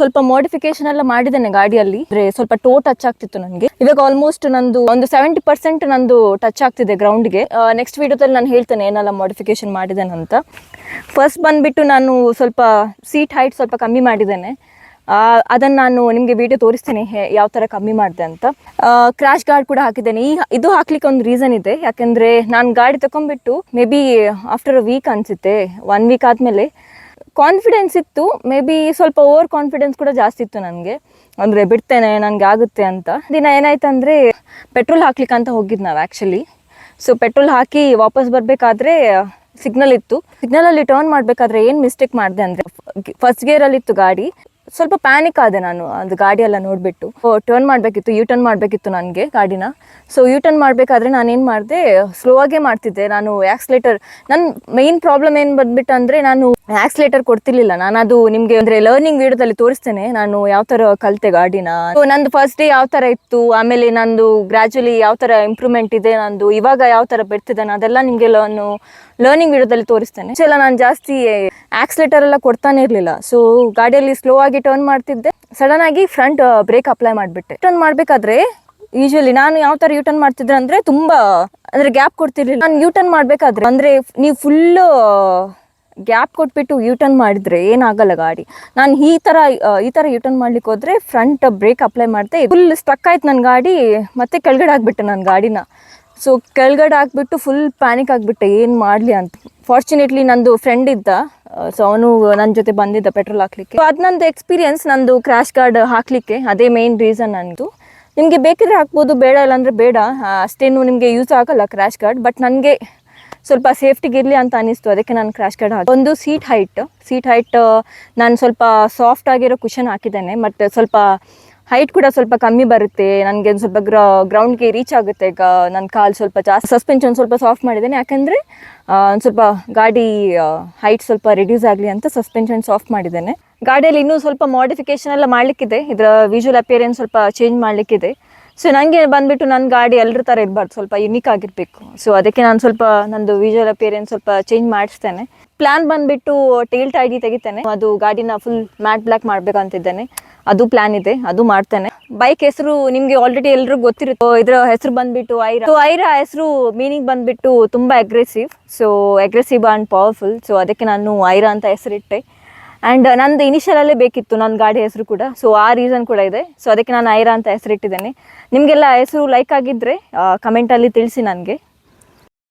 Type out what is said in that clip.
ಸ್ವಲ್ಪ ಮಾಡಿಫಿಕೇಶನ್ ಎಲ್ಲ ಮಾಡಿದ್ದೇನೆ ಗಾಡಿಯಲ್ಲಿ. ಅಂದ್ರೆ ಸ್ವಲ್ಪ ಟೋ ಟಚ್ ಆಗ್ತಿತ್ತು ನನಗೆ. ಇವಾಗ ಆಲ್ಮೋಸ್ಟ್ ನಂದು ಒಂದು 70% ನಂದು ಟಚ್ ಆಗ್ತಿದೆ ಗ್ರೌಂಡ್ಗೆ. ನೆಕ್ಸ್ಟ್ ವಿಡಿಯೋದಲ್ಲಿ ನಾನು ಹೇಳ್ತೇನೆ ಏನೆಲ್ಲ ಮಾಡಿಫಿಕೇಶನ್ ಮಾಡಿದ್ದೇನೆ ಅಂತ. ಫಸ್ಟ್ ಬಂದ್ಬಿಟ್ಟು ನಾನು ಸ್ವಲ್ಪ ಸೀಟ್ ಹೈಟ್ ಸ್ವಲ್ಪ ಕಮ್ಮಿ ಮಾಡಿದ್ದೇನೆ. ಅದನ್ನು ನಾನು ನಿಮಗೆ ವಿಡಿಯೋ ತೋರಿಸ್ತೇನೆ ಯಾವ ಥರ ಕಮ್ಮಿ ಮಾಡಿದೆ ಅಂತ. ಕ್ರ್ಯಾಶ್ ಗಾರ್ಡ್ ಕೂಡ ಹಾಕಿದ್ದೇನೆ. ಇದು ಹಾಕ್ಲಿಕ್ಕೆ ಒಂದು ರೀಸನ್ ಇದೆ. ಯಾಕೆಂದರೆ ನಾನು ಗಾಡಿ ತಗೊಂಡ್ಬಿಟ್ಟು may be after a week ಅನಿಸುತ್ತೆ, 1 ವೀಕ್ ಆದಮೇಲೆ ಕಾನ್ಫಿಡೆನ್ಸ್ ಇತ್ತು. ಮೇ ಬಿ ಸ್ವಲ್ಪ ಓವರ್ ಕಾನ್ಫಿಡೆನ್ಸ್ ಕೂಡ ಜಾಸ್ತಿ ಇತ್ತು ನನಗೆ. ಅಂದರೆ ಬಿಡ್ತೇನೆ, ನನಗೆ ಆಗುತ್ತೆ ಅಂತ. ದಿನ ಏನಾಯ್ತು ಅಂದರೆ ಪೆಟ್ರೋಲ್ ಹಾಕ್ಲಿಕ್ಕೆ ಅಂತ ಹೋಗಿದ್ದು ನಾವು ಆ್ಯಕ್ಚುಲಿ. ಸೊ ಪೆಟ್ರೋಲ್ ಹಾಕಿ ವಾಪಸ್ ಬರಬೇಕಾದ್ರೆ ಸಿಗ್ನಲ್ ಇತ್ತು. ಸಿಗ್ನಲಲ್ಲಿ ಟರ್ನ್ ಮಾಡಬೇಕಾದ್ರೆ ಏನು ಮಿಸ್ಟೇಕ್ ಮಾಡಿದೆ ಅಂದರೆ ಫಸ್ಟ್ ಗೇರಲ್ಲಿತ್ತು ಗಾಡಿ. ಸ್ವಲ್ಪ ಪ್ಯಾನಿಕ್ ಆದೆ ನಾನು ಅದು ಗಾಡಿ ಎಲ್ಲ ನೋಡಿಬಿಟ್ಟು. ಟರ್ನ್ ಮಾಡಬೇಕಿತ್ತು, ಯು ಟರ್ನ್ ಮಾಡಬೇಕಿತ್ತು ನನಗೆ ಗಾಡಿನ. ಸೊ ಯು ಟರ್ನ್ ಮಾಡಬೇಕಾದ್ರೆ ನಾನೇನು ಮಾಡಿದೆ, ಸ್ಲೋ ಆಗೇ ಮಾಡ್ತಿದ್ದೆ ನಾನು. ಆ್ಯಕ್ಸ್ಲೇಟರ್ ನನ್ನ ಮೈನ್ ಪ್ರಾಬ್ಲಮ್ ಏನು ಬಂದ್ಬಿಟ್ಟು ಅಂದರೆ ನಾನು ಆ್ಯಕ್ಸ್ಲೇಟರ್ ಕೊಡ್ತಿರ್ಲಿಲ್ಲ. ನಾನು ಅದು ನಿಮಗೆ ಅಂದರೆ ಲರ್ನಿಂಗ್ ವಿಡಿಯೋದಲ್ಲಿ ತೋರಿಸ್ತೇನೆ ನಾನು ಯಾವ ಥರ ಕಲಿತೆ ಗಾಡಿನ. ಸೊ ನಂದು ಫಸ್ಟ್ ಡೇ ಯಾವ ಥರ ಇತ್ತು, ಆಮೇಲೆ ನಂದು ಗ್ರ್ಯಾಜುಲಿ ಯಾವ ಥರ ಇಂಪ್ರೂವ್ಮೆಂಟ್ ಇದೆ, ನಂದು ಇವಾಗ ಯಾವ ಥರ ಬಿಡ್ತಿದ್ದಾನೆ, ಅದೆಲ್ಲ ನಿಮಗೆ ನಾನು ಲರ್ನಿಂಗ್ ವಿಡಿಯೋದಲ್ಲಿ ತೋರಿಸ್ತೇನೆ. ಎಲ್ಲ ನಾನು ಜಾಸ್ತಿ ಆ್ಯಕ್ಸ್ಲೇಟರ್ ಎಲ್ಲ ಕೊಡ್ತಾನೆ ಇರಲಿಲ್ಲ. ಸೊ ಗಾಡಿಯಲ್ಲಿ ಸ್ಲೋ ಆಗಿ ಟರ್ನ್ ಮಾಡ್ತಿದ್ದೆ. ಸಡನ್ ಆಗಿ ಫ್ರಂಟ್ ಬ್ರೇಕ್ ಅಪ್ಲೈ ಮಾಡಿಬಿಟ್ಟೆ. ಟರ್ನ್ ಮಾಡಬೇಕಾದ್ರೆ ಯೂಶುವಲಿ ನಾನು ಯಾವ ಥರ ಯೂ ಟರ್ನ್ ಮಾಡ್ತಿದ್ದೆ ಅಂದರೆ ತುಂಬ ಅಂದರೆ ಗ್ಯಾಪ್ ಕೊಡ್ತಿರ್ಲಿಲ್ಲ. ನಾನು ಯೂ ಟರ್ನ್ ಮಾಡಬೇಕಾದ್ರೆ ಅಂದರೆ ನೀವು ಫುಲ್ಲು ಗ್ಯಾಪ್ ಕೊಟ್ಬಿಟ್ಟು ಯೂ ಟರ್ನ್ ಮಾಡಿದರೆ ಏನಾಗಲ್ಲ ಗಾಡಿ. ನಾನು ಈ ಥರ ಯೂ ಟರ್ನ್ ಮಾಡ್ಲಿಕ್ಕೆ ಹೋದರೆ ಫ್ರಂಟ್ ಬ್ರೇಕ್ ಅಪ್ಲೈ ಮಾಡಿದೆ. ಫುಲ್ ಸ್ಟಕ್ ಆಯ್ತು ನನ್ನ ಗಾಡಿ. ಮತ್ತೆ ಕೆಳಗಡೆ ಆಗಿಬಿಟ್ಟೆ ನನ್ನ ಗಾಡಿನ. ಸೊ ಕೆಳಗಡೆ ಆಗಿಬಿಟ್ಟು ಫುಲ್ ಪ್ಯಾನಿಕ್ ಆಗಿಬಿಟ್ಟೆ, ಏನು ಮಾಡಲಿ ಅಂತ. ಫಾರ್ಚುನೇಟ್ಲಿ ನಂದು ಫ್ರೆಂಡ್ ಇದ್ದ, ಸೊ ಅವನು ನನ್ನ ಜೊತೆ ಬಂದಿದ್ದ ಪೆಟ್ರೋಲ್ ಹಾಕ್ಲಿಕ್ಕೆ. ಸೊ ಅದು ನಂದು ಎಕ್ಸ್ಪೀರಿಯನ್ಸ್, ನಂದು ಕ್ರ್ಯಾಶ್ ಗಾರ್ಡ್ ಹಾಕಲಿಕ್ಕೆ ಅದೇ ಮೇನ್ ರೀಸನ್ ನಂದು. ನಿಮಗೆ ಬೇಕಿದ್ರೆ ಹಾಕ್ಬೋದು, ಬೇಡ ಇಲ್ಲ ಅಂದರೆ ಬೇಡ. ಅಷ್ಟೇನು ನಿಮಗೆ ಯೂಸ್ ಆಗಲ್ಲ ಕ್ರ್ಯಾಶ್ ಗಾರ್ಡ್. ಬಟ್ ನನಗೆ ಸ್ವಲ್ಪ ಸೇಫ್ಟಿಗೆ ಇರಲಿ ಅಂತ ಅನಿಸ್ತು, ಅದಕ್ಕೆ ನಾನು ಕ್ರ್ಯಾಶ್ ಗಾರ್ಡ್ ಹಾಕಿ. ಒಂದು ಸೀಟ್ ಹೈಟ್ ನಾನು ಸ್ವಲ್ಪ ಸಾಫ್ಟ್ ಆಗಿರೋ ಕುಷನ್ ಹಾಕಿದ್ದೇನೆ. ಮತ್ತು ಸ್ವಲ್ಪ ಹೈಟ್ ಕೂಡ ಸ್ವಲ್ಪ ಕಮ್ಮಿ ಬರುತ್ತೆ ನನಗೆ. ಒಂದು ಸ್ವಲ್ಪ ಗ್ರೌಂಡ್ಗೆ ರೀಚ್ ಆಗುತ್ತೆ. ಈಗ ನನ್ನ ಕಾಲು ಸ್ವಲ್ಪ ಜಾಸ್ತಿ. ಸಸ್ಪೆನ್ಷನ್ ಸ್ವಲ್ಪ ಸಾಫ್ಟ್ ಮಾಡಿದ್ದೇನೆ, ಯಾಕೆಂದರೆ ಒಂದು ಸ್ವಲ್ಪ ಗಾಡಿ ಹೈಟ್ ಸ್ವಲ್ಪ ರಿಡ್ಯೂಸ್ ಆಗಲಿ ಅಂತ ಸಸ್ಪೆನ್ಷನ್ ಸಾಫ್ಟ್ ಮಾಡಿದ್ದೇನೆ. ಗಾಡಿಯಲ್ಲಿ ಇನ್ನೂ ಸ್ವಲ್ಪ ಮಾಡಿಫಿಕೇಷನ್ ಎಲ್ಲ ಮಾಡಲಿಕ್ಕಿದೆ. ಇದರ ವಿಜುವಲ್ ಅಪಿಯರೆನ್ಸ್ ಸ್ವಲ್ಪ ಚೇಂಜ್ ಮಾಡಲಿಕ್ಕಿದೆ. ಸೊ ನನಗೆ ಬಂದುಬಿಟ್ಟು ನನ್ನ ಗಾಡಿ ಎಲ್ಲರ ಥರ ಇರಬಾರ್ದು, ಸ್ವಲ್ಪ ಯುನೀಕ್ ಆಗಿರಬೇಕು. ಸೊ ಅದಕ್ಕೆ ನಾನು ಸ್ವಲ್ಪ ನಂದು ವಿಜುವಲ್ ಅಪಿಯರೆನ್ಸ್ ಸ್ವಲ್ಪ ಚೇಂಜ್ ಮಾಡಿಸ್ತೇನೆ. ಪ್ಲ್ಯಾನ್ ಬಂದುಬಿಟ್ಟು ಟೇಲ್ ಟೈಡಿ ತೆಗಿತೇನೆ. ಅದು ಗಾಡಿನ ಫುಲ್ ಮ್ಯಾಟ್ ಬ್ಲ್ಯಾಕ್ ಮಾಡಬೇಕಂತಿದ್ದೇನೆ. ಅದು ಪ್ಲ್ಯಾನ್ ಇದೆ, ಅದು ಮಾಡ್ತೇನೆ. ಬೈಕ್ ಹೆಸರು ನಿಮಗೆ ಆಲ್ರೆಡಿ ಎಲ್ಲರೂ ಗೊತ್ತಿರುತ್ತೆ. ಇದರ ಹೆಸರು ಬಂದುಬಿಟ್ಟು ಐರಾ. ಸೊ ಐರಾ ಹೆಸರು ಮೀನಿಂಗ್ ಬಂದುಬಿಟ್ಟು ತುಂಬ aggressive. So aggressive and powerful. So ಅದಕ್ಕೆ ನಾನು ಐರಾ ಅಂತ ಹೆಸರಿಟ್ಟೆ. ಆ್ಯಂಡ್ ನಂದು ಇನಿಷಿಯಲಲ್ಲೇ ಬೇಕಿತ್ತು ನನ್ನ ಗಾಡಿ ಹೆಸರು ಕೂಡ. ಸೊ ಆ ರೀಸನ್ ಕೂಡ ಇದೆ. ಸೊ ಅದಕ್ಕೆ ನಾನು ಐರಾ ಅಂತ ಹೆಸರಿಟ್ಟಿದ್ದೇನೆ. ನಿಮಗೆಲ್ಲ ಹೆಸರು ಲೈಕ್ ಆಗಿದ್ದರೆ ಕಮೆಂಟಲ್ಲಿ ತಿಳಿಸಿ ನನಗೆ.